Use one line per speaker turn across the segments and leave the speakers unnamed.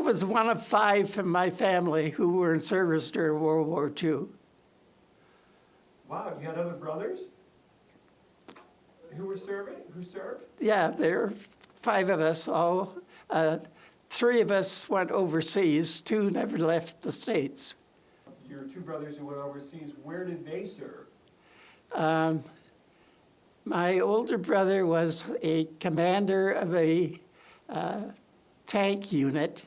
was one of 5 from my family who were in service during World War II.
Wow, you had other brothers who were serving, who served?
Yeah, there were 5 of us all. 3 of us went overseas, 2 never left the States.
Your 2 brothers who went overseas, where did they serve?
My older brother was a commander of a tank unit.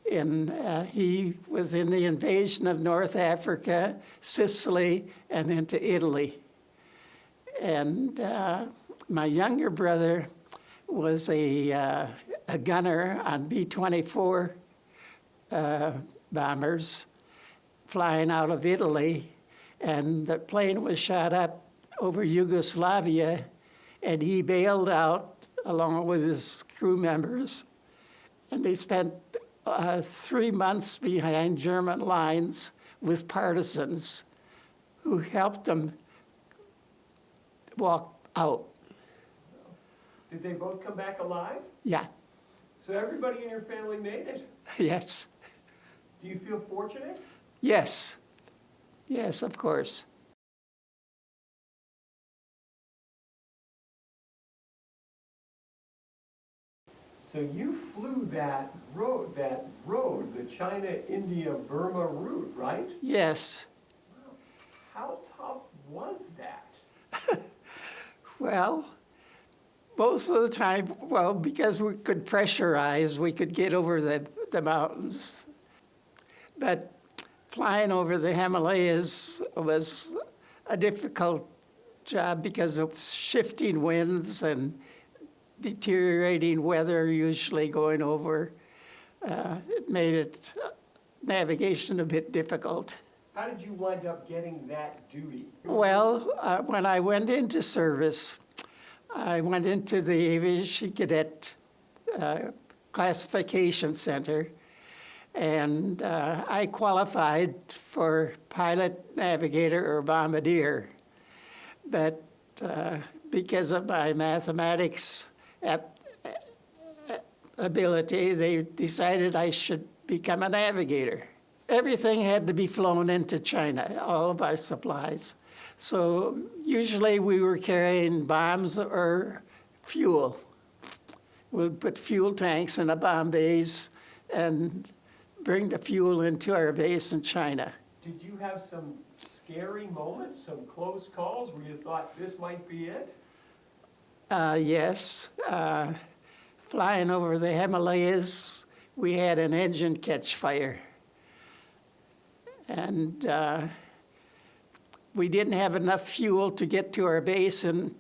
He was in the invasion of North Africa, Sicily, and into Italy. And my younger brother was a gunner on B-24 bombers flying out of Italy, and the plane was shot up over Yugoslavia, and he bailed out along with his crew members, and they spent 3 months behind German lines with partisans who helped them walk out.
Did they both come back alive?
Yeah.
So everybody in your family made it?
Yes.
Do you feel fortunate?
Yes. Yes, of course.
So you flew that road, the China-India-Burma route, right?
Yes.
Wow. How tough was that?
Well, most of the time, because we could pressurize, we could get over the mountains. But flying over the Himalayas was a difficult job because of shifting winds and deteriorating weather usually going over. It made navigation a bit difficult.
How did you wind up getting that duty?
Well, when I went into service, I went into the Aviation Cadet Classification Center, and I qualified for pilot, navigator, or bombardier. But because of my mathematics ability, they decided I should become a navigator. Everything had to be flown into China, all of our supplies. So usually we were carrying bombs or fuel. We'd put fuel tanks in a bomb base and bring the fuel into our base in China.
Did you have some scary moments, some close calls where you thought this might be it?
Yes. Flying over the Himalayas, we had an engine catch fire. And we didn't have enough fuel to get to our base in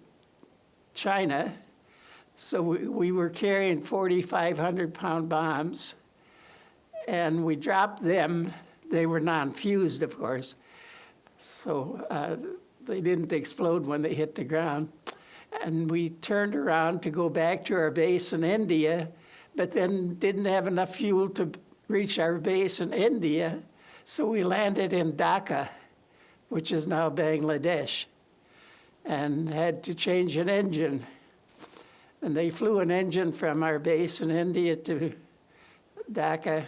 China, so we were carrying 4,500-pound bombs, and we dropped them. They were non-fused, of course, so they didn't explode when they hit the ground. And we turned around to go back to our base in India, but then didn't have enough fuel to reach our base in India, so we landed in Dhaka, which is now Bangladesh, and had to change an engine. And they flew an engine from our base in India to Dhaka,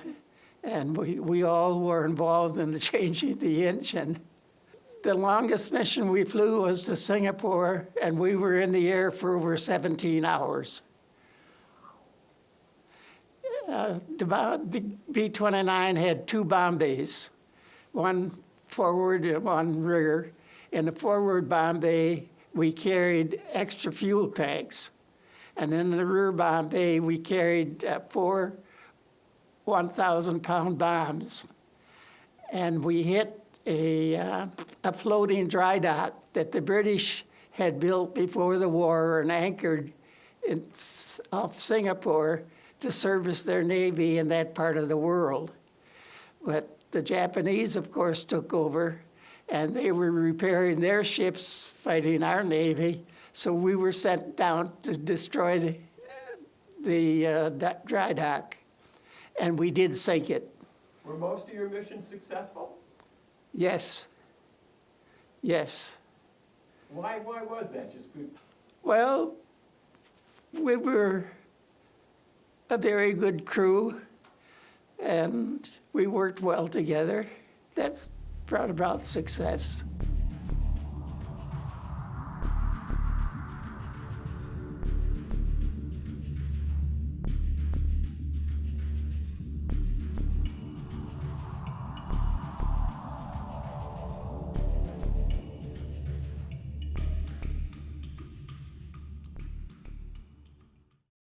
and we all were involved in changing the engine. The longest mission we flew was to Singapore, and we were in the air for over 17 hours. The B-29 had 2 bomb bays, one forward and one rear. In the forward bomb bay, we carried extra fuel tanks. And in the rear bomb bay, we carried 4 1,000-pound bombs. And we hit a floating dry dock that the British had built before the war and anchored off Singapore to service their Navy in that part of the world. But the Japanese, of course, took over, and they were repairing their ships, fighting our Navy, so we were sent down to destroy the dry dock, and we did sink it.
Were most of your missions successful?
Yes. Yes.
Why was that? Just good?
Well, we were a very good crew. and we worked well together. That's brought about success.